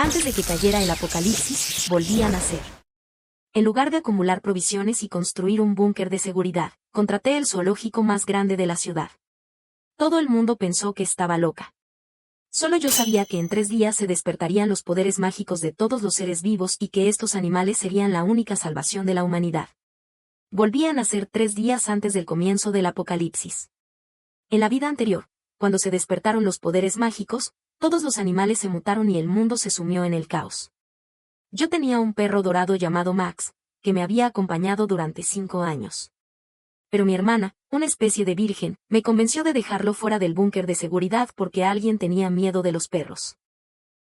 Antes de que cayera el apocalipsis, volví a nacer. En lugar de acumular provisiones y construir un búnker de seguridad, contraté el zoológico más grande de la ciudad. Todo el mundo pensó que estaba loca. Solo yo sabía que en 3 días se despertarían los poderes mágicos de todos los seres vivos y que estos animales serían la única salvación de la humanidad. Volví a nacer 3 días antes del comienzo del apocalipsis. En la vida anterior, cuando se despertaron los poderes mágicos, todos los animales se mutaron y el mundo se sumió en el caos. Yo tenía un perro dorado llamado Max, que me había acompañado durante 5 años. Pero mi hermana, una especie de virgen, me convenció de dejarlo fuera del búnker de seguridad porque alguien tenía miedo de los perros.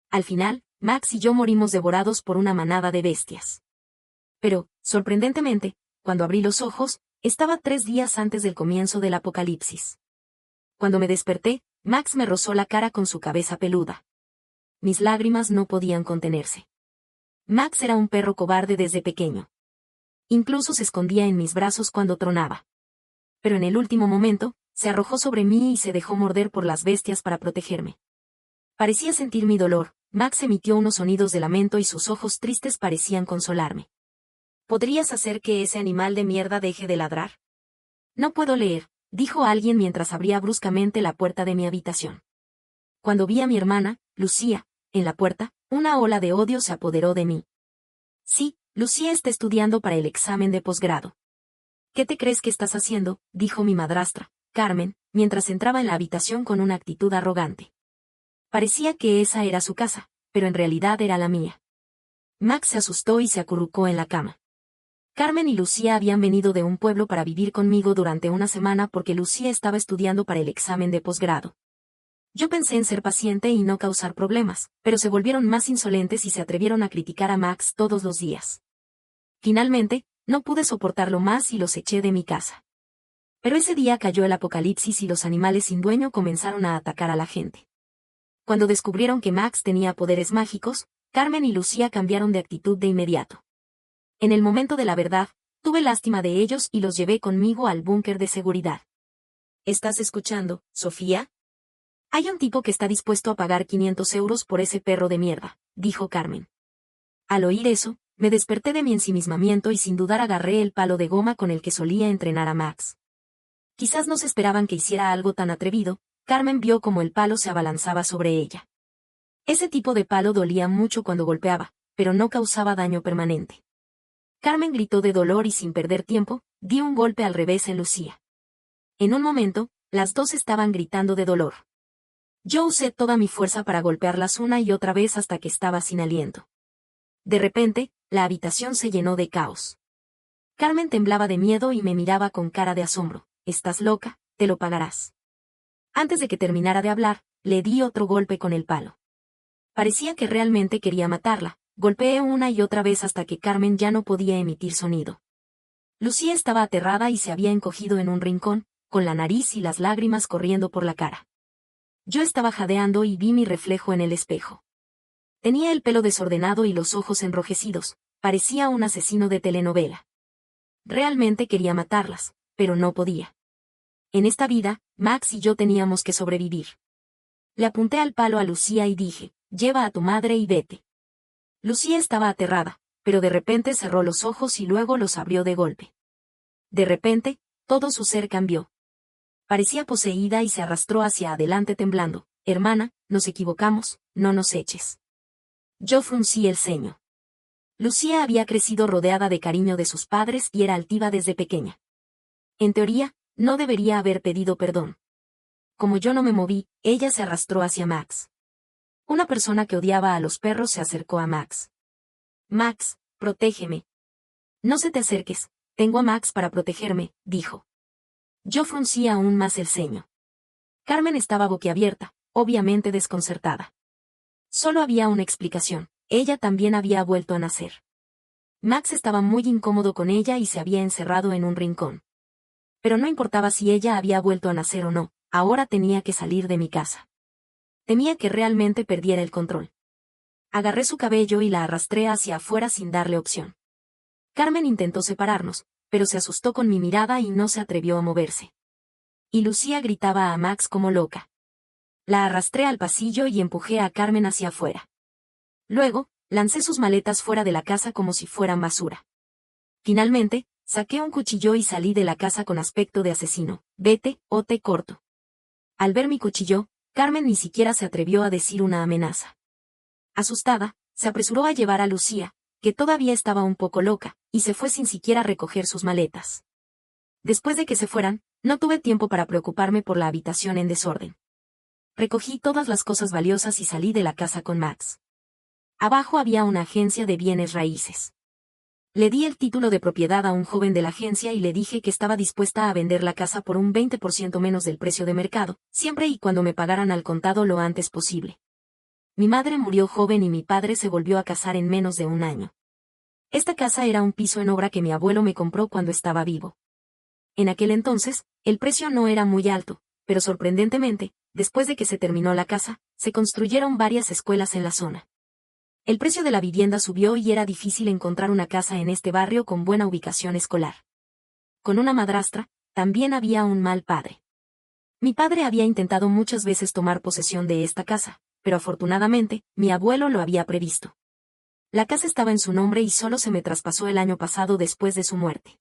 Al final, Max y yo morimos devorados por una manada de bestias. Pero, sorprendentemente, cuando abrí los ojos, estaba 3 días antes del comienzo del apocalipsis. Cuando me desperté, Max me rozó la cara con su cabeza peluda. Mis lágrimas no podían contenerse. Max era un perro cobarde desde pequeño. Incluso se escondía en mis brazos cuando tronaba. Pero en el último momento, se arrojó sobre mí y se dejó morder por las bestias para protegerme. Parecía sentir mi dolor. Max emitió unos sonidos de lamento y sus ojos tristes parecían consolarme. ¿Podrías hacer que ese animal de mierda deje de ladrar? No puedo leer, dijo alguien mientras abría bruscamente la puerta de mi habitación. Cuando vi a mi hermana, Lucía, en la puerta, una ola de odio se apoderó de mí. Sí, Lucía está estudiando para el examen de posgrado. ¿Qué te crees que estás haciendo?, dijo mi madrastra, Carmen, mientras entraba en la habitación con una actitud arrogante. Parecía que esa era su casa, pero en realidad era la mía. Max se asustó y se acurrucó en la cama. Carmen y Lucía habían venido de un pueblo para vivir conmigo durante una semana porque Lucía estaba estudiando para el examen de posgrado. Yo pensé en ser paciente y no causar problemas, pero se volvieron más insolentes y se atrevieron a criticar a Max todos los días. Finalmente, no pude soportarlo más y los eché de mi casa. Pero ese día cayó el apocalipsis y los animales sin dueño comenzaron a atacar a la gente. Cuando descubrieron que Max tenía poderes mágicos, Carmen y Lucía cambiaron de actitud de inmediato. En el momento de la verdad, tuve lástima de ellos y los llevé conmigo al búnker de seguridad. ¿Estás escuchando, Sofía? Hay un tipo que está dispuesto a pagar 500 euros por ese perro de mierda, dijo Carmen. Al oír eso, me desperté de mi ensimismamiento y sin dudar agarré el palo de goma con el que solía entrenar a Max. Quizás no se esperaban que hiciera algo tan atrevido. Carmen vio cómo el palo se abalanzaba sobre ella. Ese tipo de palo dolía mucho cuando golpeaba, pero no causaba daño permanente. Carmen gritó de dolor y sin perder tiempo, dio un golpe al revés en Lucía. En un momento, las dos estaban gritando de dolor. Yo usé toda mi fuerza para golpearlas una y otra vez hasta que estaba sin aliento. De repente, la habitación se llenó de caos. Carmen temblaba de miedo y me miraba con cara de asombro. ¿Estás loca? Te lo pagarás. Antes de que terminara de hablar, le di otro golpe con el palo. Parecía que realmente quería matarla. Golpeé una y otra vez hasta que Carmen ya no podía emitir sonido. Lucía estaba aterrada y se había encogido en un rincón, con la nariz y las lágrimas corriendo por la cara. Yo estaba jadeando y vi mi reflejo en el espejo. Tenía el pelo desordenado y los ojos enrojecidos, parecía un asesino de telenovela. Realmente quería matarlas, pero no podía. En esta vida, Max y yo teníamos que sobrevivir. Le apunté al palo a Lucía y dije, lleva a tu madre y vete. Lucía estaba aterrada, pero de repente cerró los ojos y luego los abrió de golpe. De repente, todo su ser cambió. Parecía poseída y se arrastró hacia adelante temblando. Hermana, nos equivocamos, no nos eches. Yo fruncí el ceño. Lucía había crecido rodeada de cariño de sus padres y era altiva desde pequeña. En teoría, no debería haber pedido perdón. Como yo no me moví, ella se arrastró hacia Max. Una persona que odiaba a los perros se acercó a Max. Max, protégeme. No se te acerques, tengo a Max para protegerme, dijo. Yo fruncí aún más el ceño. Carmen estaba boquiabierta, obviamente desconcertada. Solo había una explicación, ella también había vuelto a nacer. Max estaba muy incómodo con ella y se había encerrado en un rincón. Pero no importaba si ella había vuelto a nacer o no, ahora tenía que salir de mi casa. Temía que realmente perdiera el control. Agarré su cabello y la arrastré hacia afuera sin darle opción. Carmen intentó separarnos, pero se asustó con mi mirada y no se atrevió a moverse. Y Lucía gritaba a Max como loca. La arrastré al pasillo y empujé a Carmen hacia afuera. Luego, lancé sus maletas fuera de la casa como si fueran basura. Finalmente, saqué un cuchillo y salí de la casa con aspecto de asesino. Vete, o te corto. Al ver mi cuchillo, Carmen ni siquiera se atrevió a decir una amenaza. Asustada, se apresuró a llevar a Lucía, que todavía estaba un poco loca, y se fue sin siquiera recoger sus maletas. Después de que se fueran, no tuve tiempo para preocuparme por la habitación en desorden. Recogí todas las cosas valiosas y salí de la casa con Max. Abajo había una agencia de bienes raíces. Le di el título de propiedad a un joven de la agencia y le dije que estaba dispuesta a vender la casa por un 20% menos del precio de mercado, siempre y cuando me pagaran al contado lo antes posible. Mi madre murió joven y mi padre se volvió a casar en menos de un año. Esta casa era un piso en obra que mi abuelo me compró cuando estaba vivo. En aquel entonces, el precio no era muy alto, pero sorprendentemente, después de que se terminó la casa, se construyeron varias escuelas en la zona. El precio de la vivienda subió y era difícil encontrar una casa en este barrio con buena ubicación escolar. Con una madrastra, también había un mal padre. Mi padre había intentado muchas veces tomar posesión de esta casa, pero afortunadamente, mi abuelo lo había previsto. La casa estaba en su nombre y solo se me traspasó el año pasado después de su muerte.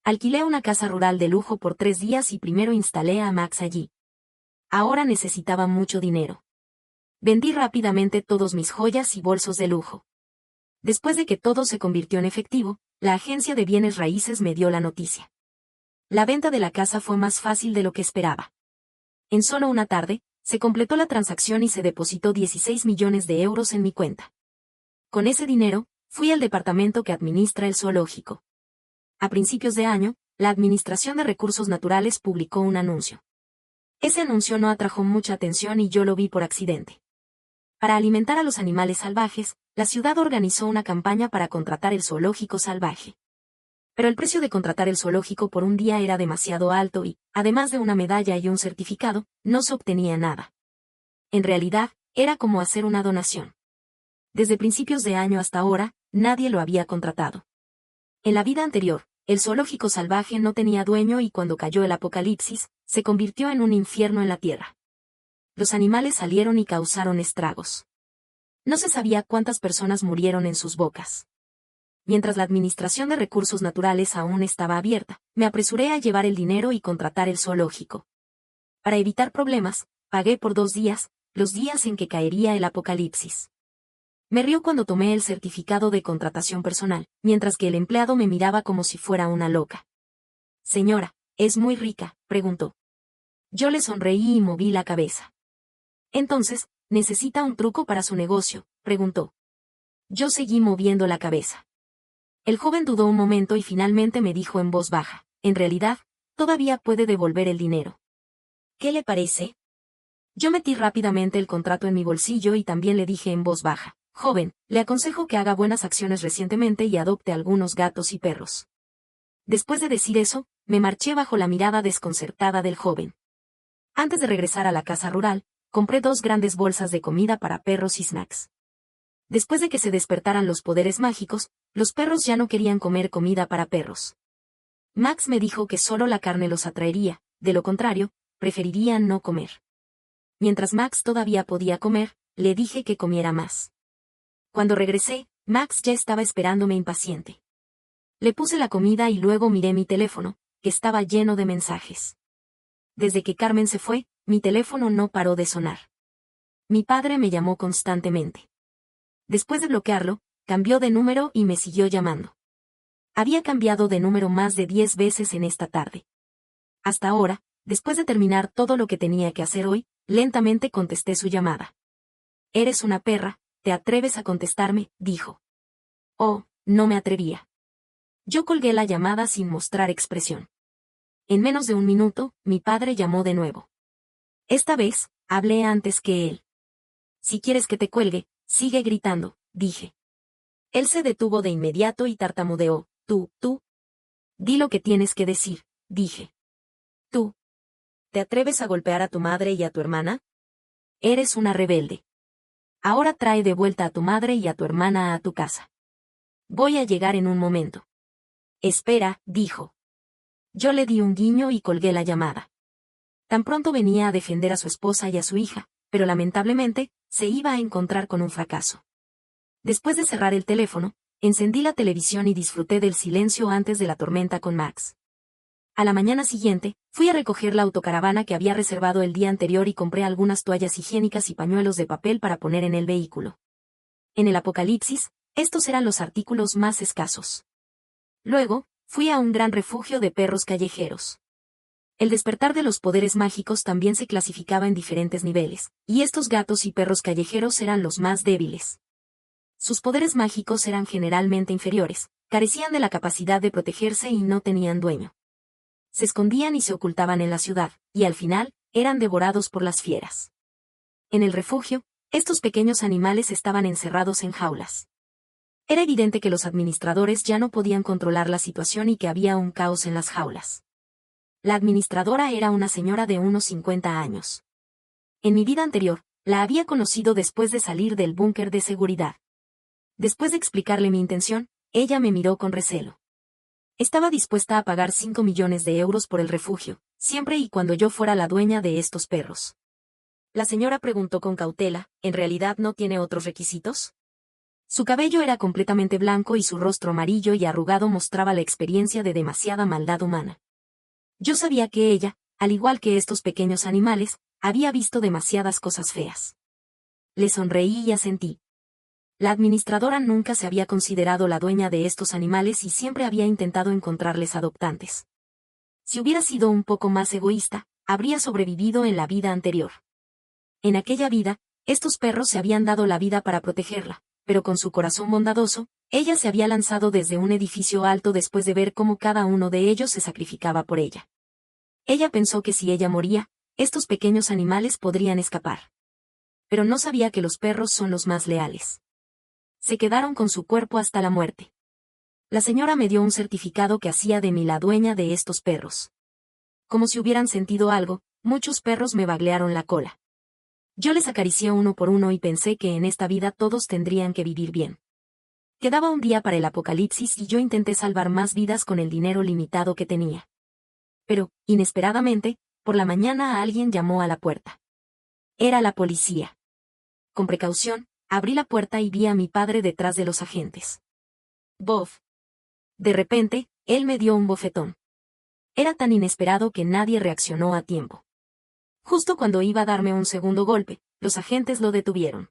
Alquilé una casa rural de lujo por 3 días y primero instalé a Max allí. Ahora necesitaba mucho dinero. Vendí rápidamente todos mis joyas y bolsos de lujo. Después de que todo se convirtió en efectivo, la agencia de bienes raíces me dio la noticia. La venta de la casa fue más fácil de lo que esperaba. En solo una tarde, se completó la transacción y se depositó 16 millones de euros en mi cuenta. Con ese dinero, fui al departamento que administra el zoológico. A principios de año, la Administración de Recursos Naturales publicó un anuncio. Ese anuncio no atrajo mucha atención y yo lo vi por accidente. Para alimentar a los animales salvajes, la ciudad organizó una campaña para contratar el zoológico salvaje. Pero el precio de contratar el zoológico por un día era demasiado alto y, además de una medalla y un certificado, no se obtenía nada. En realidad, era como hacer una donación. Desde principios de año hasta ahora, nadie lo había contratado. En la vida anterior, el zoológico salvaje no tenía dueño y cuando cayó el apocalipsis, se convirtió en un infierno en la tierra. Los animales salieron y causaron estragos. No se sabía cuántas personas murieron en sus bocas. Mientras la Administración de Recursos Naturales aún estaba abierta, me apresuré a llevar el dinero y contratar el zoológico. Para evitar problemas, pagué por 2 días, los días en que caería el apocalipsis. Me rió cuando tomé el certificado de contratación personal, mientras que el empleado me miraba como si fuera una loca. Señora, ¿es muy rica?, preguntó. Yo le sonreí y moví la cabeza. Entonces, ¿necesita un truco para su negocio?, preguntó. Yo seguí moviendo la cabeza. El joven dudó un momento y finalmente me dijo en voz baja, en realidad, todavía puede devolver el dinero. ¿Qué le parece? Yo metí rápidamente el contrato en mi bolsillo y también le dije en voz baja, joven, le aconsejo que haga buenas acciones recientemente y adopte algunos gatos y perros. Después de decir eso, me marché bajo la mirada desconcertada del joven. Antes de regresar a la casa rural, compré 2 grandes bolsas de comida para perros y snacks. Después de que se despertaran los poderes mágicos, los perros ya no querían comer comida para perros. Max me dijo que solo la carne los atraería, de lo contrario, preferirían no comer. Mientras Max todavía podía comer, le dije que comiera más. Cuando regresé, Max ya estaba esperándome impaciente. Le puse la comida y luego miré mi teléfono, que estaba lleno de mensajes. Desde que Carmen se fue, mi teléfono no paró de sonar. Mi padre me llamó constantemente. Después de bloquearlo, cambió de número y me siguió llamando. Había cambiado de número más de 10 veces en esta tarde. Hasta ahora, después de terminar todo lo que tenía que hacer hoy, lentamente contesté su llamada. Eres una perra, ¿te atreves a contestarme?, dijo. Oh, no me atrevía. Yo colgué la llamada sin mostrar expresión. En menos de un minuto, mi padre llamó de nuevo. Esta vez, hablé antes que él. Si quieres que te cuelgue, sigue gritando, dije. Él se detuvo de inmediato y tartamudeó, tú. Di lo que tienes que decir, dije. Tú. ¿Te atreves a golpear a tu madre y a tu hermana? Eres una rebelde. Ahora trae de vuelta a tu madre y a tu hermana a tu casa. Voy a llegar en un momento. Espera, dijo. Yo le di un guiño y colgué la llamada. Tan pronto venía a defender a su esposa y a su hija, pero lamentablemente, se iba a encontrar con un fracaso. Después de cerrar el teléfono, encendí la televisión y disfruté del silencio antes de la tormenta con Max. A la mañana siguiente, fui a recoger la autocaravana que había reservado el día anterior y compré algunas toallas higiénicas y pañuelos de papel para poner en el vehículo. En el apocalipsis, estos eran los artículos más escasos. Luego, fui a un gran refugio de perros callejeros. El despertar de los poderes mágicos también se clasificaba en diferentes niveles, y estos gatos y perros callejeros eran los más débiles. Sus poderes mágicos eran generalmente inferiores, carecían de la capacidad de protegerse y no tenían dueño. Se escondían y se ocultaban en la ciudad, y al final, eran devorados por las fieras. En el refugio, estos pequeños animales estaban encerrados en jaulas. Era evidente que los administradores ya no podían controlar la situación y que había un caos en las jaulas. La administradora era una señora de unos 50 años. En mi vida anterior, la había conocido después de salir del búnker de seguridad. Después de explicarle mi intención, ella me miró con recelo. Estaba dispuesta a pagar 5 millones de euros por el refugio, siempre y cuando yo fuera la dueña de estos perros. La señora preguntó con cautela, ¿en realidad no tiene otros requisitos? Su cabello era completamente blanco y su rostro amarillo y arrugado mostraba la experiencia de demasiada maldad humana. Yo sabía que ella, al igual que estos pequeños animales, había visto demasiadas cosas feas. Le sonreí y asentí. La administradora nunca se había considerado la dueña de estos animales y siempre había intentado encontrarles adoptantes. Si hubiera sido un poco más egoísta, habría sobrevivido en la vida anterior. En aquella vida, estos perros se habían dado la vida para protegerla, pero con su corazón bondadoso, ella se había lanzado desde un edificio alto después de ver cómo cada uno de ellos se sacrificaba por ella. Ella pensó que si ella moría, estos pequeños animales podrían escapar. Pero no sabía que los perros son los más leales. Se quedaron con su cuerpo hasta la muerte. La señora me dio un certificado que hacía de mí la dueña de estos perros. Como si hubieran sentido algo, muchos perros me baglearon la cola. Yo les acaricié uno por uno y pensé que en esta vida todos tendrían que vivir bien. Quedaba un día para el apocalipsis y yo intenté salvar más vidas con el dinero limitado que tenía. Pero, inesperadamente, por la mañana alguien llamó a la puerta. Era la policía. Con precaución, abrí la puerta y vi a mi padre detrás de los agentes. Bob. De repente, él me dio un bofetón. Era tan inesperado que nadie reaccionó a tiempo. Justo cuando iba a darme un segundo golpe, los agentes lo detuvieron.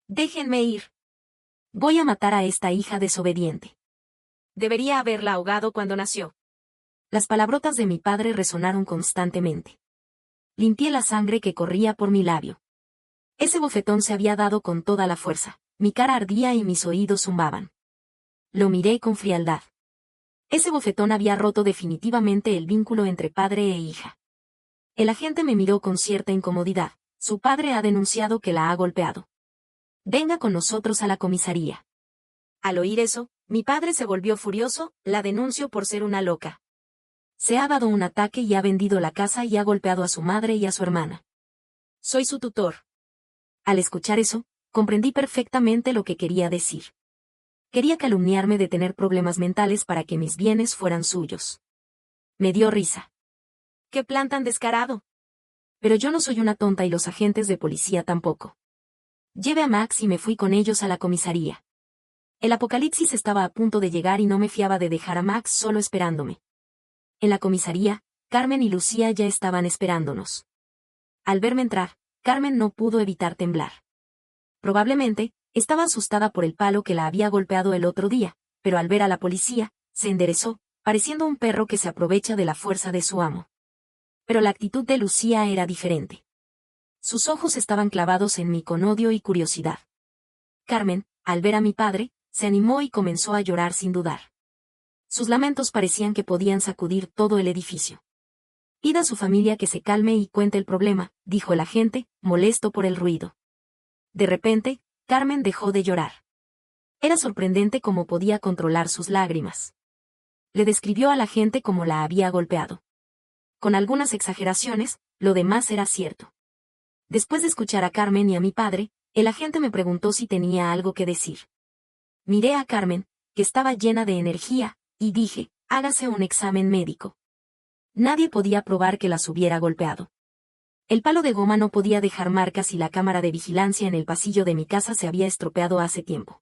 Déjenme ir. Voy a matar a esta hija desobediente. Debería haberla ahogado cuando nació. Las palabrotas de mi padre resonaron constantemente. Limpié la sangre que corría por mi labio. Ese bofetón se había dado con toda la fuerza, mi cara ardía y mis oídos zumbaban. Lo miré con frialdad. Ese bofetón había roto definitivamente el vínculo entre padre e hija. El agente me miró con cierta incomodidad. Su padre ha denunciado que la ha golpeado. Venga con nosotros a la comisaría. Al oír eso, mi padre se volvió furioso, la denunció por ser una loca. Se ha dado un ataque y ha vendido la casa y ha golpeado a su madre y a su hermana. Soy su tutor. Al escuchar eso, comprendí perfectamente lo que quería decir. Quería calumniarme de tener problemas mentales para que mis bienes fueran suyos. Me dio risa. ¡Qué plan tan descarado! Pero yo no soy una tonta y los agentes de policía tampoco. Llevé a Max y me fui con ellos a la comisaría. El apocalipsis estaba a punto de llegar y no me fiaba de dejar a Max solo esperándome. En la comisaría, Carmen y Lucía ya estaban esperándonos. Al verme entrar, Carmen no pudo evitar temblar. Probablemente, estaba asustada por el palo que la había golpeado el otro día, pero al ver a la policía, se enderezó, pareciendo un perro que se aprovecha de la fuerza de su amo. Pero la actitud de Lucía era diferente. Sus ojos estaban clavados en mí con odio y curiosidad. Carmen, al ver a mi padre, se animó y comenzó a llorar sin dudar. Sus lamentos parecían que podían sacudir todo el edificio. Pida a su familia que se calme y cuente el problema, dijo el agente, molesto por el ruido. De repente, Carmen dejó de llorar. Era sorprendente cómo podía controlar sus lágrimas. Le describió a la gente cómo la había golpeado. Con algunas exageraciones, lo demás era cierto. Después de escuchar a Carmen y a mi padre, el agente me preguntó si tenía algo que decir. Miré a Carmen, que estaba llena de energía, y dije, hágase un examen médico. Nadie podía probar que las hubiera golpeado. El palo de goma no podía dejar marcas y la cámara de vigilancia en el pasillo de mi casa se había estropeado hace tiempo.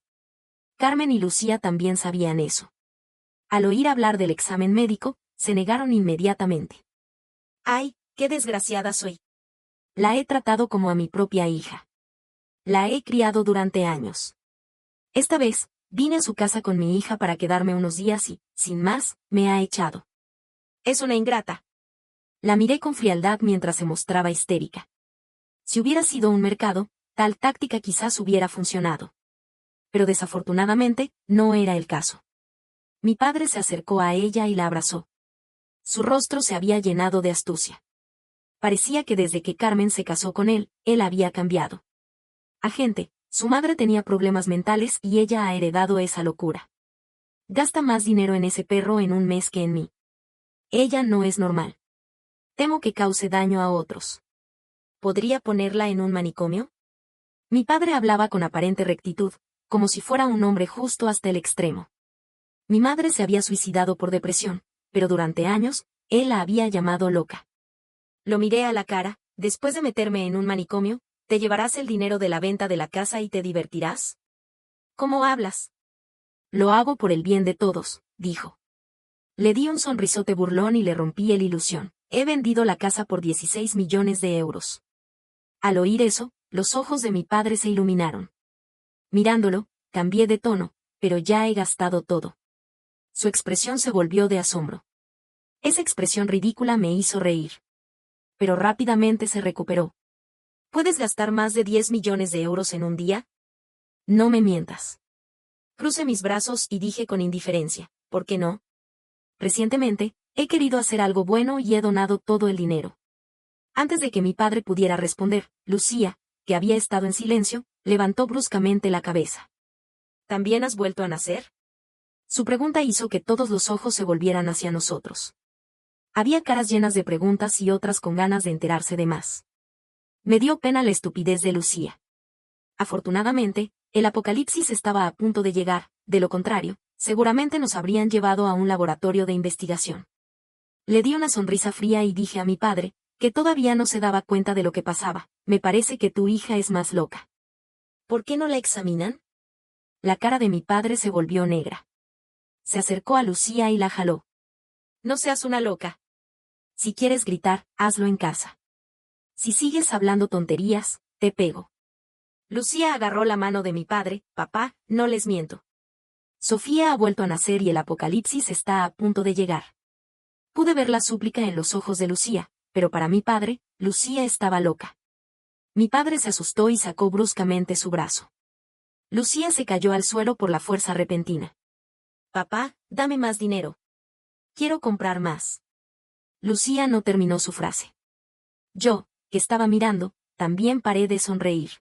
Carmen y Lucía también sabían eso. Al oír hablar del examen médico, se negaron inmediatamente. ¡Ay, qué desgraciada soy! La he tratado como a mi propia hija. La he criado durante años. Esta vez, vine a su casa con mi hija para quedarme unos días y, sin más, me ha echado. Es una ingrata. La miré con frialdad mientras se mostraba histérica. Si hubiera sido un mercado, tal táctica quizás hubiera funcionado. Pero desafortunadamente, no era el caso. Mi padre se acercó a ella y la abrazó. Su rostro se había llenado de astucia. Parecía que desde que Carmen se casó con él, él había cambiado. Agente, su madre tenía problemas mentales y ella ha heredado esa locura. Gasta más dinero en ese perro en un mes que en mí. Ella no es normal. Temo que cause daño a otros. ¿Podría ponerla en un manicomio? Mi padre hablaba con aparente rectitud, como si fuera un hombre justo hasta el extremo. Mi madre se había suicidado por depresión, pero durante años, él la había llamado loca. Lo miré a la cara. Después de meterme en un manicomio, ¿te llevarás el dinero de la venta de la casa y te divertirás? ¿Cómo hablas? Lo hago por el bien de todos, dijo. Le di un sonrisote burlón y le rompí el ilusión. He vendido la casa por 16 millones de euros. Al oír eso, los ojos de mi padre se iluminaron. Mirándolo, cambié de tono, pero ya he gastado todo. Su expresión se volvió de asombro. Esa expresión ridícula me hizo reír. Pero rápidamente se recuperó. ¿Puedes gastar más de 10 millones de euros en un día? No me mientas. Crucé mis brazos y dije con indiferencia, ¿por qué no? Recientemente, he querido hacer algo bueno y he donado todo el dinero. Antes de que mi padre pudiera responder, Lucía, que había estado en silencio, levantó bruscamente la cabeza. ¿También has vuelto a nacer? Su pregunta hizo que todos los ojos se volvieran hacia nosotros. Había caras llenas de preguntas y otras con ganas de enterarse de más. Me dio pena la estupidez de Lucía. Afortunadamente, el apocalipsis estaba a punto de llegar, de lo contrario, seguramente nos habrían llevado a un laboratorio de investigación. Le di una sonrisa fría y dije a mi padre, que todavía no se daba cuenta de lo que pasaba, me parece que tu hija es más loca. ¿Por qué no la examinan? La cara de mi padre se volvió negra. Se acercó a Lucía y la jaló. No seas una loca. Si quieres gritar, hazlo en casa. Si sigues hablando tonterías, te pego. Lucía agarró la mano de mi padre. Papá, no les miento. Sofía ha vuelto a nacer y el apocalipsis está a punto de llegar. Pude ver la súplica en los ojos de Lucía, pero para mi padre, Lucía estaba loca. Mi padre se asustó y sacó bruscamente su brazo. Lucía se cayó al suelo por la fuerza repentina. Papá, dame más dinero. Quiero comprar más. Lucía no terminó su frase. Yo, que estaba mirando, también paré de sonreír.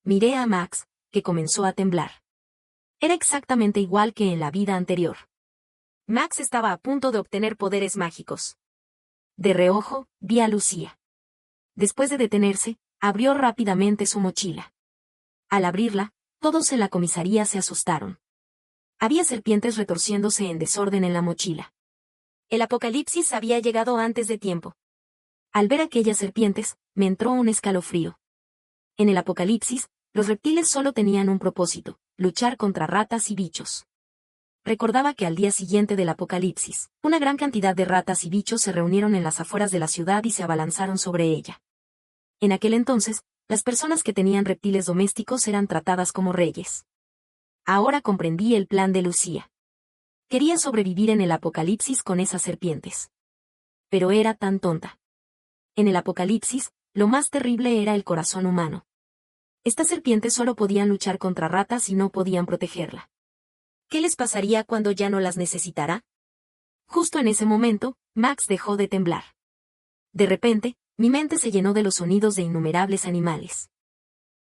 Miré a Max, que comenzó a temblar. Era exactamente igual que en la vida anterior. Max estaba a punto de obtener poderes mágicos. De reojo, vi a Lucía. Después de detenerse, abrió rápidamente su mochila. Al abrirla, todos en la comisaría se asustaron. Había serpientes retorciéndose en desorden en la mochila. El apocalipsis había llegado antes de tiempo. Al ver aquellas serpientes, me entró un escalofrío. En el apocalipsis, los reptiles solo tenían un propósito: luchar contra ratas y bichos. Recordaba que al día siguiente del apocalipsis, una gran cantidad de ratas y bichos se reunieron en las afueras de la ciudad y se abalanzaron sobre ella. En aquel entonces, las personas que tenían reptiles domésticos eran tratadas como reyes. Ahora comprendí el plan de Lucía. Quería sobrevivir en el apocalipsis con esas serpientes. Pero era tan tonta. En el apocalipsis, lo más terrible era el corazón humano. Estas serpientes solo podían luchar contra ratas y no podían protegerla. ¿Qué les pasaría cuando ya no las necesitara? Justo en ese momento, Max dejó de temblar. De repente, mi mente se llenó de los sonidos de innumerables animales.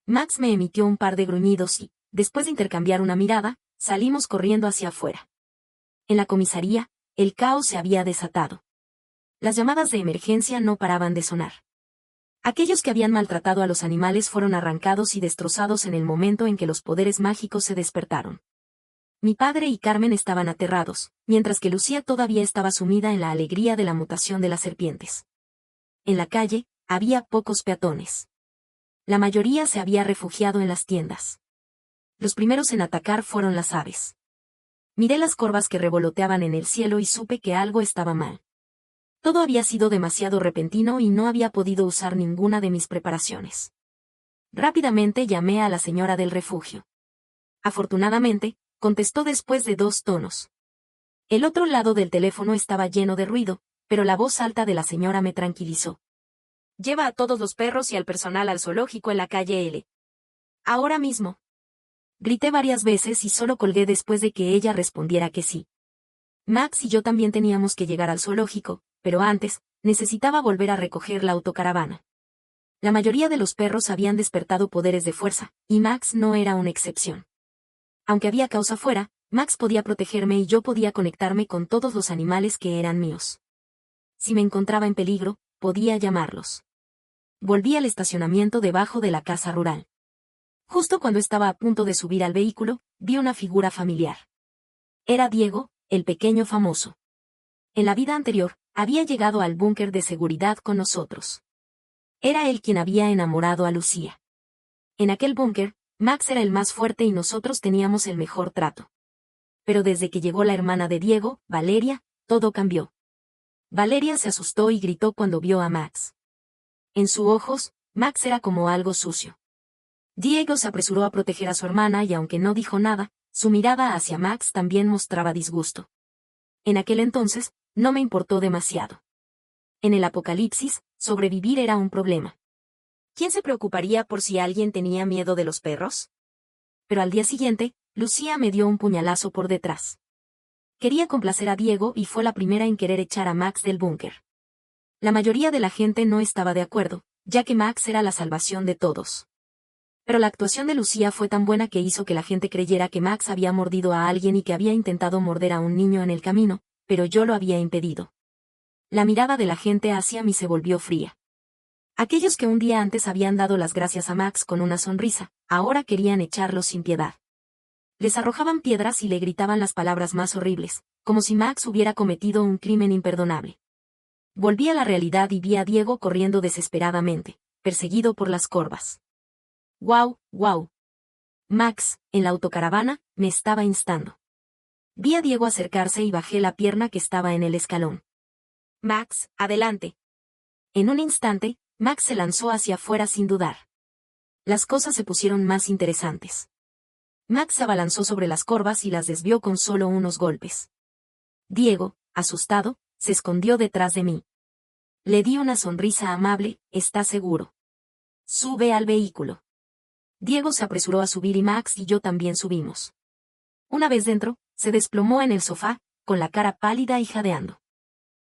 Max me emitió un par de gruñidos y, después de intercambiar una mirada, salimos corriendo hacia afuera. En la comisaría, el caos se había desatado. Las llamadas de emergencia no paraban de sonar. Aquellos que habían maltratado a los animales fueron arrancados y destrozados en el momento en que los poderes mágicos se despertaron. Mi padre y Carmen estaban aterrados, mientras que Lucía todavía estaba sumida en la alegría de la mutación de las serpientes. En la calle, había pocos peatones. La mayoría se había refugiado en las tiendas. Los primeros en atacar fueron las aves. Miré las corvas que revoloteaban en el cielo y supe que algo estaba mal. Todo había sido demasiado repentino y no había podido usar ninguna de mis preparaciones. Rápidamente llamé a la señora del refugio. Afortunadamente, contestó después de 2 tonos. El otro lado del teléfono estaba lleno de ruido, pero la voz alta de la señora me tranquilizó. Lleva a todos los perros y al personal al zoológico en la calle L. Ahora mismo. Grité varias veces y solo colgué después de que ella respondiera que sí. Max y yo también teníamos que llegar al zoológico, pero antes, necesitaba volver a recoger la autocaravana. La mayoría de los perros habían despertado poderes de fuerza, y Max no era una excepción. Aunque había caos afuera, Max podía protegerme y yo podía conectarme con todos los animales que eran míos. Si me encontraba en peligro, podía llamarlos. Volví al estacionamiento debajo de la casa rural. Justo cuando estaba a punto de subir al vehículo, vi una figura familiar. Era Diego, el pequeño famoso. En la vida anterior, había llegado al búnker de seguridad con nosotros. Era él quien había enamorado a Lucía. En aquel búnker, Max era el más fuerte y nosotros teníamos el mejor trato. Pero desde que llegó la hermana de Diego, Valeria, todo cambió. Valeria se asustó y gritó cuando vio a Max. En sus ojos, Max era como algo sucio. Diego se apresuró a proteger a su hermana y aunque no dijo nada, su mirada hacia Max también mostraba disgusto. En aquel entonces, no me importó demasiado. En el apocalipsis, sobrevivir era un problema. ¿Quién se preocuparía por si alguien tenía miedo de los perros? Pero al día siguiente, Lucía me dio un puñalazo por detrás. Quería complacer a Diego y fue la primera en querer echar a Max del búnker. La mayoría de la gente no estaba de acuerdo, ya que Max era la salvación de todos. Pero la actuación de Lucía fue tan buena que hizo que la gente creyera que Max había mordido a alguien y que había intentado morder a un niño en el camino, pero yo lo había impedido. La mirada de la gente hacia mí se volvió fría. Aquellos que un día antes habían dado las gracias a Max con una sonrisa, ahora querían echarlo sin piedad. Les arrojaban piedras y le gritaban las palabras más horribles, como si Max hubiera cometido un crimen imperdonable. Volví a la realidad y vi a Diego corriendo desesperadamente, perseguido por las corvas. ¡Guau, guau! Max, en la autocaravana, me estaba instando. Vi a Diego acercarse y bajé la pierna que estaba en el escalón. Max, adelante. En un instante, Max se lanzó hacia afuera sin dudar. Las cosas se pusieron más interesantes. Max se abalanzó sobre las corvas y las desvió con solo unos golpes. Diego, asustado, se escondió detrás de mí. Le di una sonrisa amable, ¿está seguro? Sube al vehículo. Diego se apresuró a subir y Max y yo también subimos. Una vez dentro, se desplomó en el sofá, con la cara pálida y jadeando.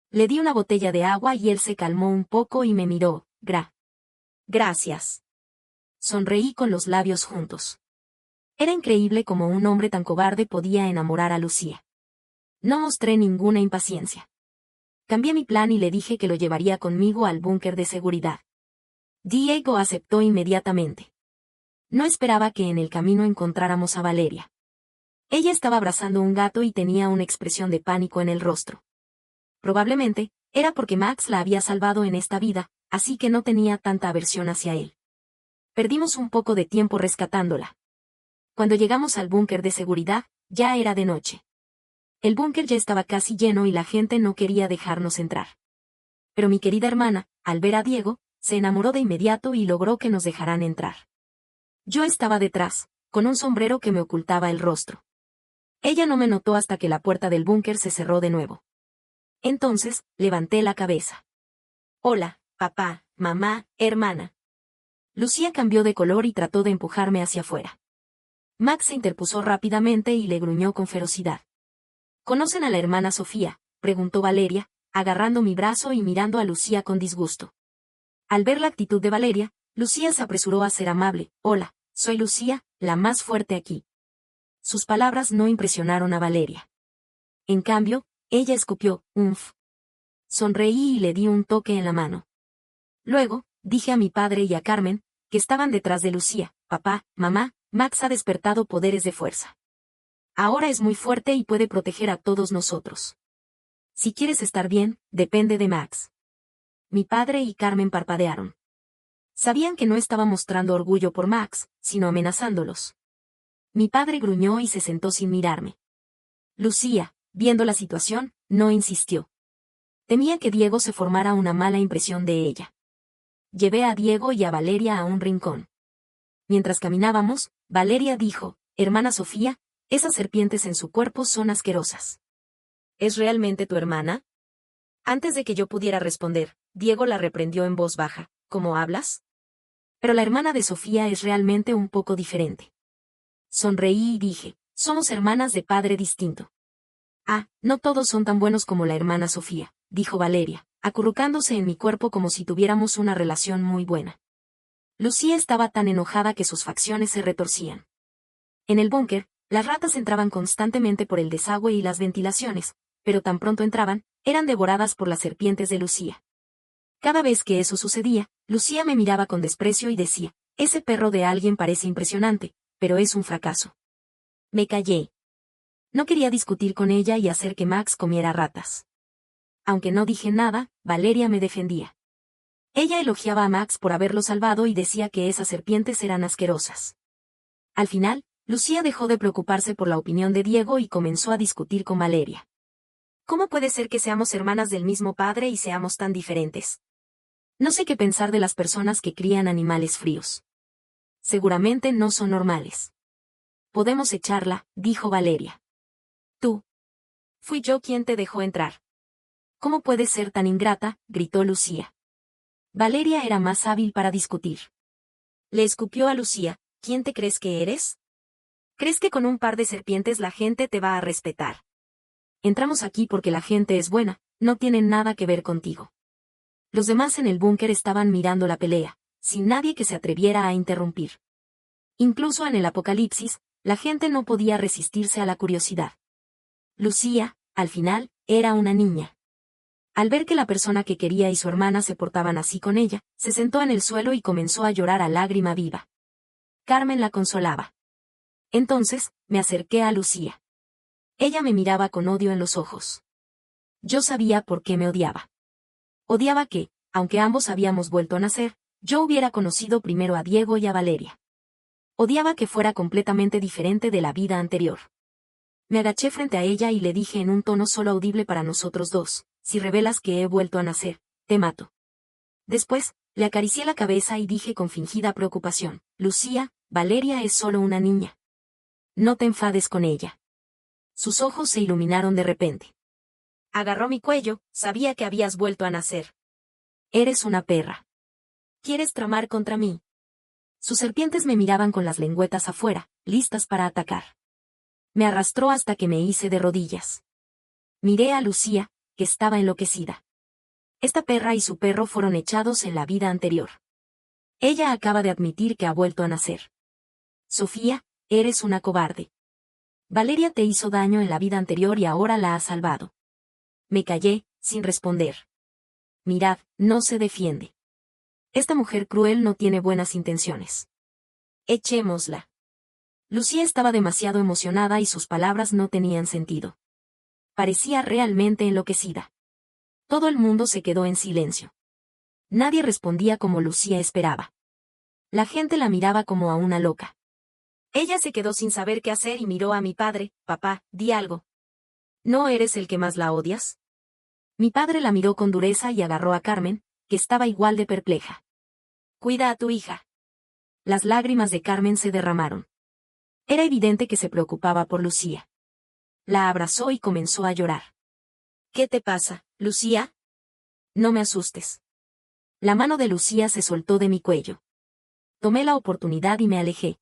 Le di una botella de agua y él se calmó un poco y me miró, Gracias. Sonreí con los labios juntos. Era increíble cómo un hombre tan cobarde podía enamorar a Lucía. No mostré ninguna impaciencia. Cambié mi plan y le dije que lo llevaría conmigo al búnker de seguridad. Diego aceptó inmediatamente. No esperaba que en el camino encontráramos a Valeria. Ella estaba abrazando un gato y tenía una expresión de pánico en el rostro. Probablemente, era porque Max la había salvado en esta vida, así que no tenía tanta aversión hacia él. Perdimos un poco de tiempo rescatándola. Cuando llegamos al búnker de seguridad, ya era de noche. El búnker ya estaba casi lleno y la gente no quería dejarnos entrar. Pero mi querida hermana, al ver a Diego, se enamoró de inmediato y logró que nos dejaran entrar. Yo estaba detrás, con un sombrero que me ocultaba el rostro. Ella no me notó hasta que la puerta del búnker se cerró de nuevo. Entonces, levanté la cabeza. Hola, papá, mamá, hermana. Lucía cambió de color y trató de empujarme hacia afuera. Max se interpuso rápidamente y le gruñó con ferocidad. ¿Conocen a la hermana Sofía?, preguntó Valeria, agarrando mi brazo y mirando a Lucía con disgusto. Al ver la actitud de Valeria, Lucía se apresuró a ser amable. Hola, soy Lucía, la más fuerte aquí. Sus palabras no impresionaron a Valeria. En cambio, ella escupió, umf. Sonreí y le di un toque en la mano. Luego, dije a mi padre y a Carmen, que estaban detrás de Lucía, papá, mamá, Max ha despertado poderes de fuerza. Ahora es muy fuerte y puede proteger a todos nosotros. Si quieres estar bien, depende de Max. Mi padre y Carmen parpadearon. Sabían que no estaba mostrando orgullo por Max, sino amenazándolos. Mi padre gruñó y se sentó sin mirarme. Lucía, viendo la situación, no insistió. Temía que Diego se formara una mala impresión de ella. Llevé a Diego y a Valeria a un rincón. Mientras caminábamos, Valeria dijo, «Hermana Sofía, esas serpientes en su cuerpo son asquerosas». «¿Es realmente tu hermana?». Antes de que yo pudiera responder, Diego la reprendió en voz baja, «¿Cómo hablas?». Pero la hermana de Sofía es realmente un poco diferente. Sonreí y dije, «Somos hermanas de padre distinto». «Ah, no todos son tan buenos como la hermana Sofía», dijo Valeria, acurrucándose en mi cuerpo como si tuviéramos una relación muy buena. Lucía estaba tan enojada que sus facciones se retorcían. En el búnker, las ratas entraban constantemente por el desagüe y las ventilaciones, pero tan pronto entraban, eran devoradas por las serpientes de Lucía. Cada vez que eso sucedía, Lucía me miraba con desprecio y decía, «Ese perro de alguien parece impresionante, pero es un fracaso». Me callé. No quería discutir con ella y hacer que Max comiera ratas. Aunque no dije nada, Valeria me defendía. Ella elogiaba a Max por haberlo salvado y decía que esas serpientes eran asquerosas. Al final, Lucía dejó de preocuparse por la opinión de Diego y comenzó a discutir con Valeria. «¿Cómo puede ser que seamos hermanas del mismo padre y seamos tan diferentes? No sé qué pensar de las personas que crían animales fríos. Seguramente no son normales». «Podemos echarla», dijo Valeria. «Tú. Fui yo quien te dejó entrar». «¿Cómo puedes ser tan ingrata?», gritó Lucía. Valeria era más hábil para discutir. Le escupió a Lucía, «¿Quién te crees que eres? ¿Crees que con un par de serpientes la gente te va a respetar? Entramos aquí porque la gente es buena, no tienen nada que ver contigo». Los demás en el búnker estaban mirando la pelea, sin nadie que se atreviera a interrumpir. Incluso en el apocalipsis, la gente no podía resistirse a la curiosidad. Lucía, al final, era una niña. Al ver que la persona que quería y su hermana se portaban así con ella, se sentó en el suelo y comenzó a llorar a lágrima viva. Carmen la consolaba. Entonces, me acerqué a Lucía. Ella me miraba con odio en los ojos. Yo sabía por qué me odiaba. Odiaba que, aunque ambos habíamos vuelto a nacer, yo hubiera conocido primero a Diego y a Valeria. Odiaba que fuera completamente diferente de la vida anterior. Me agaché frente a ella y le dije en un tono solo audible para nosotros dos, «Si revelas que he vuelto a nacer, te mato». Después, le acaricié la cabeza y dije con fingida preocupación, «Lucía, Valeria es solo una niña. No te enfades con ella». Sus ojos se iluminaron de repente. Agarró mi cuello, «Sabía que habías vuelto a nacer. Eres una perra. ¿Quieres tramar contra mí?». Sus serpientes me miraban con las lengüetas afuera, listas para atacar. Me arrastró hasta que me hice de rodillas. Miré a Lucía, que estaba enloquecida. Esta perra y su perro fueron echados en la vida anterior. Ella acaba de admitir que ha vuelto a nacer. «Sofía, eres una cobarde. Valeria te hizo daño en la vida anterior y ahora la ha salvado». Me callé, sin responder. «Mirad, no se defiende. Esta mujer cruel no tiene buenas intenciones. Echémosla». Lucía estaba demasiado emocionada y sus palabras no tenían sentido. Parecía realmente enloquecida. Todo el mundo se quedó en silencio. Nadie respondía como Lucía esperaba. La gente la miraba como a una loca. Ella se quedó sin saber qué hacer y miró a mi padre. «Papá, di algo. ¿No eres el que más la odias?». Mi padre la miró con dureza y agarró a Carmen, que estaba igual de perpleja. «Cuida a tu hija». Las lágrimas de Carmen se derramaron. Era evidente que se preocupaba por Lucía. La abrazó y comenzó a llorar. «¿Qué te pasa, Lucía? No me asustes». La mano de Lucía se soltó de mi cuello. Tomé la oportunidad y me alejé.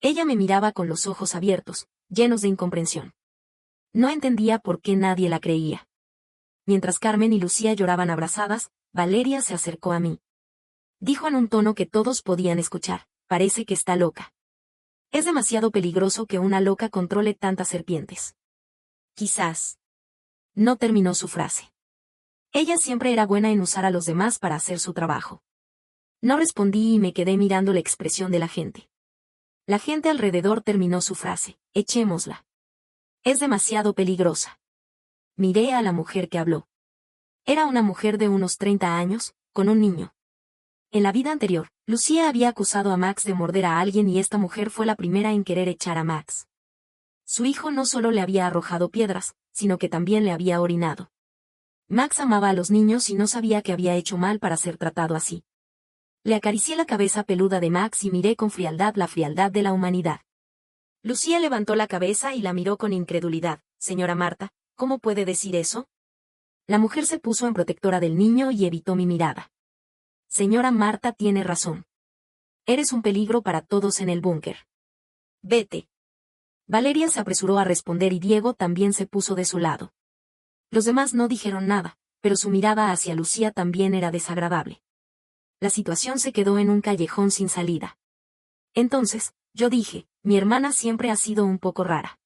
Ella me miraba con los ojos abiertos, llenos de incomprensión. No entendía por qué nadie la creía. Mientras Carmen y Lucía lloraban abrazadas, Valeria se acercó a mí. Dijo en un tono que todos podían escuchar, «Parece que está loca. Es demasiado peligroso que una loca controle tantas serpientes». «Quizás». No terminó su frase. Ella siempre era buena en usar a los demás para hacer su trabajo. No respondí y me quedé mirando la expresión de la gente. La gente alrededor terminó su frase, «Echémosla. Es demasiado peligrosa». Miré a la mujer que habló. Era una mujer de unos 30 años, con un niño. En la vida anterior, Lucía había acusado a Max de morder a alguien y esta mujer fue la primera en querer echar a Max. Su hijo no solo le había arrojado piedras, sino que también le había orinado. Max amaba a los niños y no sabía que había hecho mal para ser tratado así. Le acaricié la cabeza peluda de Max y miré con frialdad la frialdad de la humanidad. Lucía levantó la cabeza y la miró con incredulidad. Señora Marta, ¿cómo puede decir eso? La mujer se puso en protectora del niño y evitó mi mirada. Señora Marta tiene razón. Eres un peligro para todos en el búnker. Vete. Valeria se apresuró a responder y Diego también se puso de su lado. Los demás no dijeron nada, pero su mirada hacia Lucía también era desagradable. La situación se quedó en un callejón sin salida. Entonces, yo dije, mi hermana siempre ha sido un poco rara.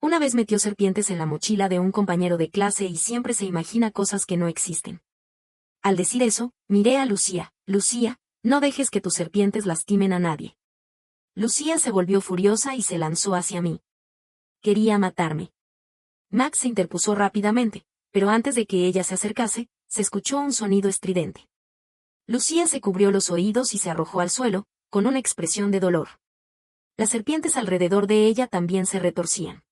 Una vez metió serpientes en la mochila de un compañero de clase y siempre se imagina cosas que no existen. Al decir eso, miré a Lucía. Lucía, no dejes que tus serpientes lastimen a nadie. Lucía se volvió furiosa y se lanzó hacia mí. Quería matarme. Max se interpuso rápidamente, pero antes de que ella se acercase, se escuchó un sonido estridente. Lucía se cubrió los oídos y se arrojó al suelo, con una expresión de dolor. Las serpientes alrededor de ella también se retorcían.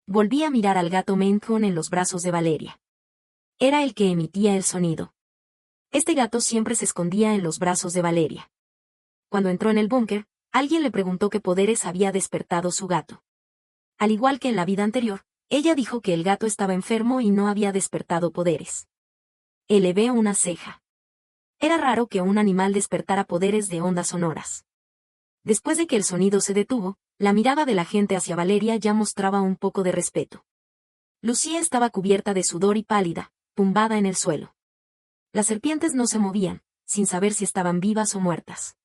Volví a mirar al gato Maine Coon en los brazos de Valeria. Era el que emitía el sonido. Este gato siempre se escondía en los brazos de Valeria. Cuando entró en el búnker, alguien le preguntó qué poderes había despertado su gato. Al igual que en la vida anterior, ella dijo que el gato estaba enfermo y no había despertado poderes. Elevé una ceja. Era raro que un animal despertara poderes de ondas sonoras. Después de que el sonido se detuvo, la mirada de la gente hacia Valeria ya mostraba un poco de respeto. Lucía estaba cubierta de sudor y pálida, tumbada en el suelo. Las serpientes no se movían, sin saber si estaban vivas o muertas.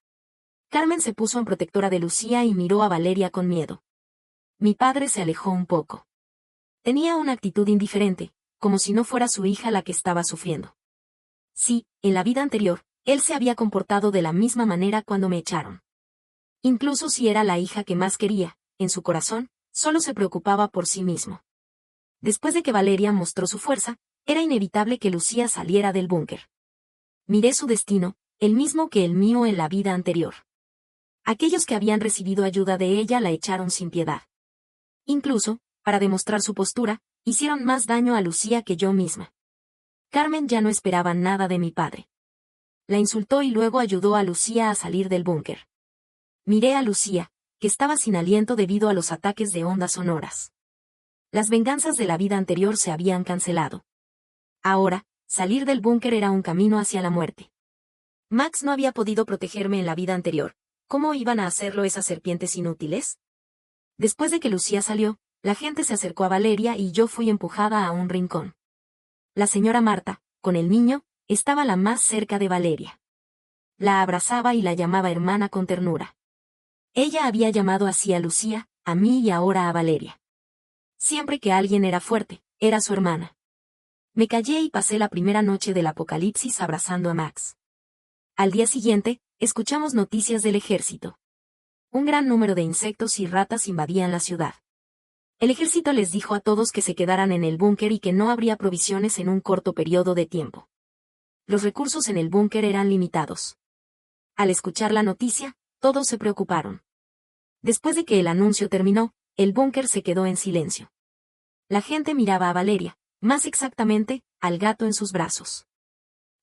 Carmen se puso en protectora de Lucía y miró a Valeria con miedo. Mi padre se alejó un poco. Tenía una actitud indiferente, como si no fuera su hija la que estaba sufriendo. Sí, en la vida anterior, él se había comportado de la misma manera cuando me echaron. Incluso si era la hija que más quería, en su corazón, solo se preocupaba por sí mismo. Después de que Valeria mostró su fuerza, era inevitable que Lucía saliera del búnker. Miré su destino, el mismo que el mío en la vida anterior. Aquellos que habían recibido ayuda de ella la echaron sin piedad. Incluso, para demostrar su postura, hicieron más daño a Lucía que yo misma. Carmen ya no esperaba nada de mi padre. La insultó y luego ayudó a Lucía a salir del búnker. Miré a Lucía, que estaba sin aliento debido a los ataques de ondas sonoras. Las venganzas de la vida anterior se habían cancelado. Ahora, salir del búnker era un camino hacia la muerte. Max no había podido protegerme en la vida anterior. ¿Cómo iban a hacerlo esas serpientes inútiles? Después de que Lucía salió, la gente se acercó a Valeria y yo fui empujada a un rincón. La señora Marta, con el niño, estaba la más cerca de Valeria. La abrazaba y la llamaba hermana con ternura. Ella había llamado así a Lucía, a mí y ahora a Valeria. Siempre que alguien era fuerte, era su hermana. Me callé y pasé la primera noche del apocalipsis abrazando a Max. Al día siguiente, escuchamos noticias del ejército. Un gran número de insectos y ratas invadían la ciudad. El ejército les dijo a todos que se quedaran en el búnker y que no habría provisiones en un corto periodo de tiempo. Los recursos en el búnker eran limitados. Al escuchar la noticia, todos se preocuparon. Después de que el anuncio terminó, el búnker se quedó en silencio. La gente miraba a Valeria, más exactamente, al gato en sus brazos.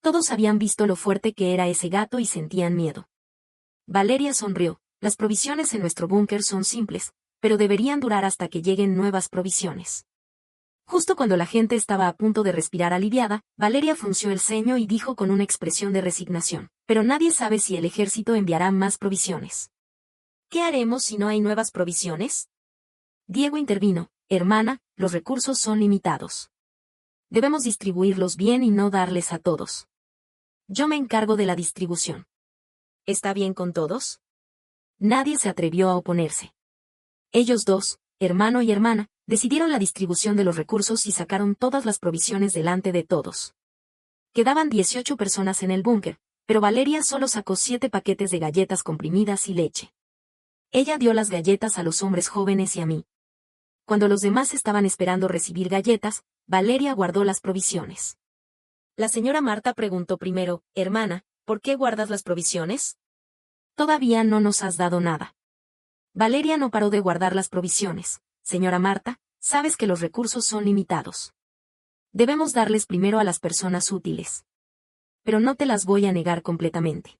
Todos habían visto lo fuerte que era ese gato y sentían miedo. Valeria sonrió. Las provisiones en nuestro búnker son simples, pero deberían durar hasta que lleguen nuevas provisiones. Justo cuando la gente estaba a punto de respirar aliviada, Valeria frunció el ceño y dijo con una expresión de resignación, pero nadie sabe si el ejército enviará más provisiones. ¿Qué haremos si no hay nuevas provisiones? Diego intervino, hermana, los recursos son limitados. Debemos distribuirlos bien y no darles a todos. Yo me encargo de la distribución. ¿Está bien con todos? Nadie se atrevió a oponerse. Ellos dos, hermano y hermana, decidieron la distribución de los recursos y sacaron todas las provisiones delante de todos. Quedaban 18 personas en el búnker, pero Valeria solo sacó 7 paquetes de galletas comprimidas y leche. Ella dio las galletas a los hombres jóvenes y a mí. Cuando los demás estaban esperando recibir galletas, Valeria guardó las provisiones. La señora Marta preguntó primero, hermana, ¿Por qué guardas las provisiones? Todavía no nos has dado nada. Valeria no paró de guardar las provisiones. Señora Marta, sabes que los recursos son limitados. Debemos darles primero a las personas útiles. Pero no te las voy a negar completamente.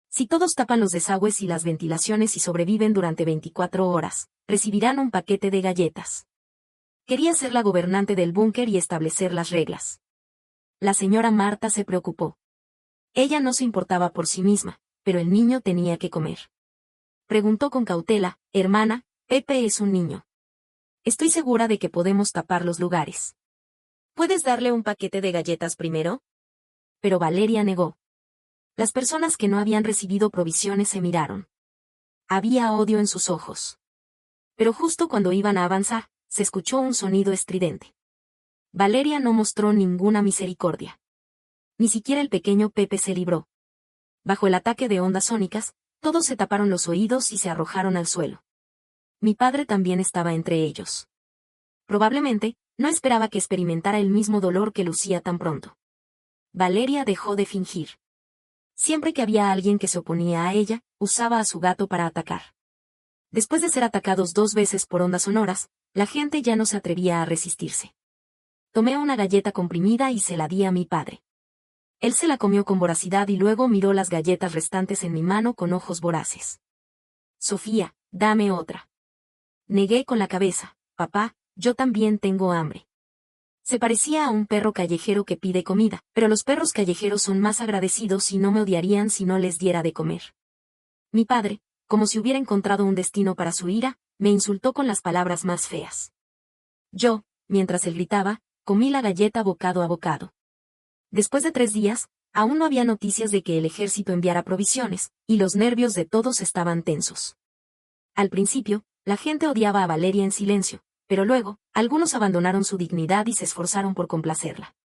Si todos tapan los desagües y las ventilaciones y sobreviven durante 24 horas, recibirán un paquete de galletas. Quería ser la gobernante del búnker y establecer las reglas. La señora Marta se preocupó. Ella no se importaba por sí misma, pero el niño tenía que comer. Preguntó con cautela, hermana, Pepe es un niño. Estoy segura de que podemos tapar los lugares. ¿Puedes darle un paquete de galletas primero? Pero Valeria negó. Las personas que no habían recibido provisiones se miraron. Había odio en sus ojos. Pero justo cuando iban a avanzar, se escuchó un sonido estridente. Valeria no mostró ninguna misericordia. Ni siquiera el pequeño Pepe se libró. Bajo el ataque de ondas sónicas, todos se taparon los oídos y se arrojaron al suelo. Mi padre también estaba entre ellos. Probablemente, no esperaba que experimentara el mismo dolor que lucía tan pronto. Valeria dejó de fingir. Siempre que había alguien que se oponía a ella, usaba a su gato para atacar. Después de ser atacados 2 veces por ondas sonoras, la gente ya no se atrevía a resistirse. Tomé una galleta comprimida y se la di a mi padre. Él se la comió con voracidad y luego miró las galletas restantes en mi mano con ojos voraces. Sofía, dame otra. Negué con la cabeza, papá, yo también tengo hambre. Se parecía a un perro callejero que pide comida, pero los perros callejeros son más agradecidos y no me odiarían si no les diera de comer. Mi padre, como si hubiera encontrado un destino para su ira, me insultó con las palabras más feas. Yo, mientras él gritaba, comí la galleta bocado a bocado. Después de 3 días, aún no había noticias de que el ejército enviara provisiones, y los nervios de todos estaban tensos. Al principio, la gente odiaba a Valeria en silencio, pero luego, algunos abandonaron su dignidad y se esforzaron por complacerla.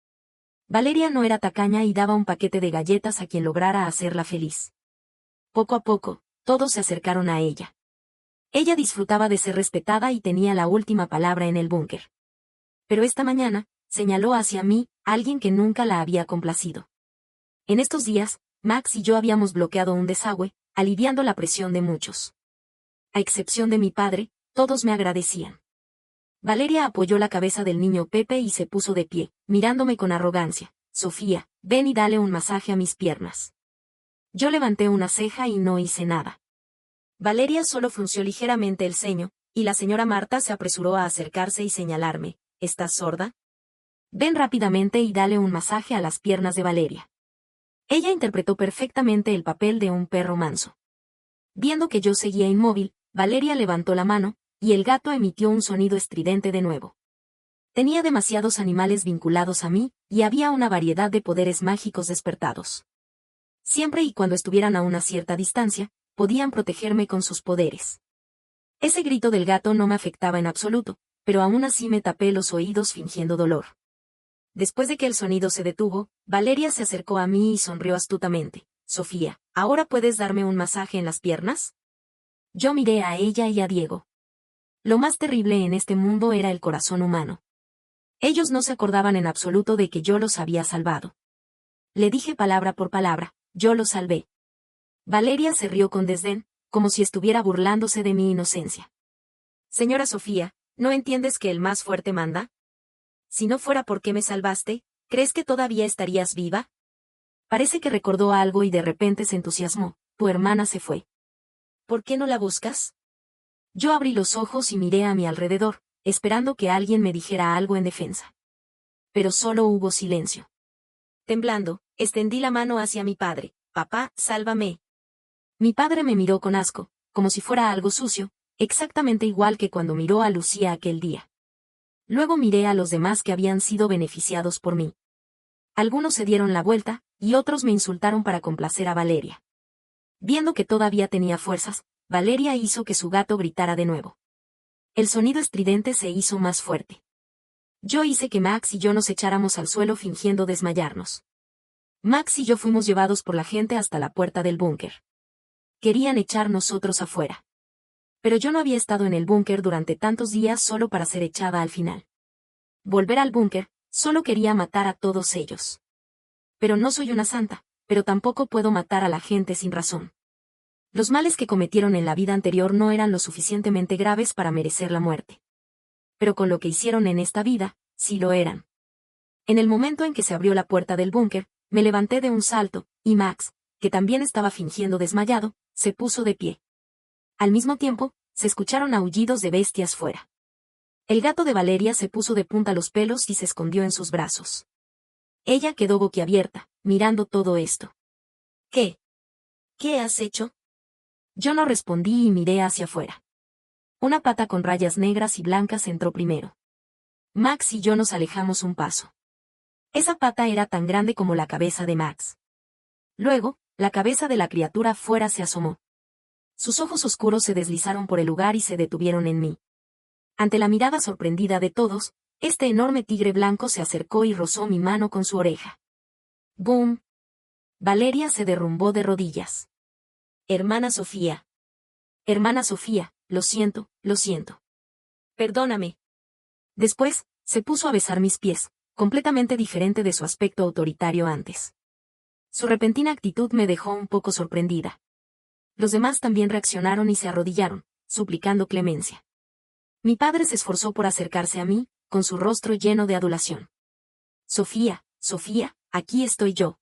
Valeria no era tacaña y daba un paquete de galletas a quien lograra hacerla feliz. Poco a poco, todos se acercaron a ella. Ella disfrutaba de ser respetada y tenía la última palabra en el búnker. Pero esta mañana, señaló hacia mí, alguien que nunca la había complacido. En estos días, Max y yo habíamos bloqueado un desagüe, aliviando la presión de muchos. A excepción de mi padre, todos me agradecían. Valeria apoyó la cabeza del niño Pepe y se puso de pie, mirándome con arrogancia. Sofía, ven y dale un masaje a mis piernas. Yo levanté una ceja y no hice nada. Valeria solo frunció ligeramente el ceño, y la señora Marta se apresuró a acercarse y señalarme, ¿estás sorda? Ven rápidamente y dale un masaje a las piernas de Valeria. Ella interpretó perfectamente el papel de un perro manso. Viendo que yo seguía inmóvil, Valeria levantó la mano, y el gato emitió un sonido estridente de nuevo. Tenía demasiados animales vinculados a mí, y había una variedad de poderes mágicos despertados. Siempre y cuando estuvieran a una cierta distancia, podían protegerme con sus poderes. Ese grito del gato no me afectaba en absoluto, pero aún así me tapé los oídos fingiendo dolor. Después de que el sonido se detuvo, Valeria se acercó a mí y sonrió astutamente. Sofía, ¿ahora puedes darme un masaje en las piernas? Yo miré a ella y a Diego. Lo más terrible en este mundo era el corazón humano. Ellos no se acordaban en absoluto de que yo los había salvado. Le dije palabra por palabra, yo los salvé. Valeria se rió con desdén, como si estuviera burlándose de mi inocencia. Señora Sofía, ¿no entiendes que el más fuerte manda? Si no fuera porque me salvaste, ¿crees que todavía estarías viva? Parece que recordó algo y de repente se entusiasmó. Tu hermana se fue. ¿Por qué no la buscas? Yo abrí los ojos y miré a mi alrededor, esperando que alguien me dijera algo en defensa. Pero solo hubo silencio. Temblando, extendí la mano hacia mi padre. Papá, sálvame. Mi padre me miró con asco, como si fuera algo sucio, exactamente igual que cuando miró a Lucía aquel día. Luego miré a los demás que habían sido beneficiados por mí. Algunos se dieron la vuelta, y otros me insultaron para complacer a Valeria. Viendo que todavía tenía fuerzas, Valeria hizo que su gato gritara de nuevo. El sonido estridente se hizo más fuerte. Yo hice que Max y yo nos echáramos al suelo fingiendo desmayarnos. Max y yo fuimos llevados por la gente hasta la puerta del búnker. Querían echar nosotros afuera. Pero yo no había estado en el búnker durante tantos días solo para ser echada al final. Volver al búnker, solo quería matar a todos ellos. Pero no soy una santa, pero tampoco puedo matar a la gente sin razón. Los males que cometieron en la vida anterior no eran lo suficientemente graves para merecer la muerte. Pero con lo que hicieron en esta vida, sí lo eran. En el momento en que se abrió la puerta del búnker, me levanté de un salto, y Max, que también estaba fingiendo desmayado, se puso de pie. Al mismo tiempo, se escucharon aullidos de bestias fuera. El gato de Valeria se puso de punta los pelos y se escondió en sus brazos. Ella quedó boquiabierta, mirando todo esto. ¿Qué? ¿Qué has hecho? Yo no respondí y miré hacia afuera. Una pata con rayas negras y blancas entró primero. Max y yo nos alejamos un paso. Esa pata era tan grande como la cabeza de Max. Luego, la cabeza de la criatura fuera se asomó. Sus ojos oscuros se deslizaron por el lugar y se detuvieron en mí. Ante la mirada sorprendida de todos, este enorme tigre blanco se acercó y rozó mi mano con su oreja. ¡Boom! Valeria se derrumbó de rodillas. Hermana Sofía. Hermana Sofía, lo siento, lo siento. Perdóname. Después, se puso a besar mis pies, completamente diferente de su aspecto autoritario antes. Su repentina actitud me dejó un poco sorprendida. Los demás también reaccionaron y se arrodillaron, suplicando clemencia. Mi padre se esforzó por acercarse a mí, con su rostro lleno de adulación. Sofía, Sofía, aquí estoy yo.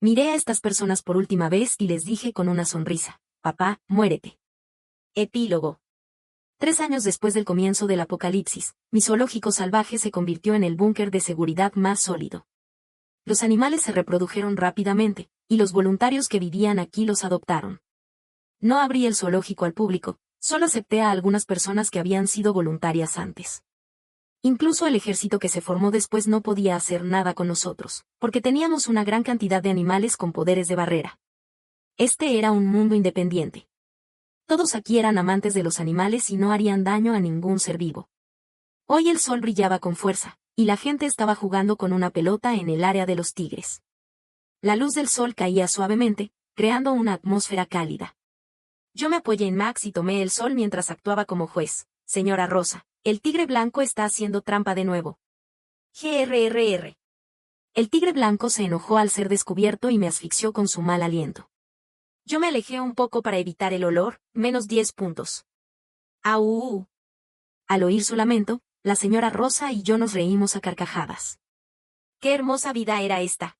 Miré a estas personas por última vez y les dije con una sonrisa, papá, muérete. Epílogo. 3 años después del comienzo del apocalipsis, mi zoológico salvaje se convirtió en el búnker de seguridad más sólido. Los animales se reprodujeron rápidamente, y los voluntarios que vivían aquí los adoptaron. No abrí el zoológico al público, solo acepté a algunas personas que habían sido voluntarias antes. Incluso el ejército que se formó después no podía hacer nada con nosotros, porque teníamos una gran cantidad de animales con poderes de barrera. Este era un mundo independiente. Todos aquí eran amantes de los animales y no harían daño a ningún ser vivo. Hoy el sol brillaba con fuerza, y la gente estaba jugando con una pelota en el área de los tigres. La luz del sol caía suavemente, creando una atmósfera cálida. Yo me apoyé en Max y tomé el sol mientras actuaba como juez. Señora Rosa, el tigre blanco está haciendo trampa de nuevo. GRRR. El tigre blanco se enojó al ser descubierto y me asfixió con su mal aliento. Yo me alejé un poco para evitar el olor, -10 puntos. ¡Au! Al oír su lamento, la señora Rosa y yo nos reímos a carcajadas. ¡Qué hermosa vida era esta!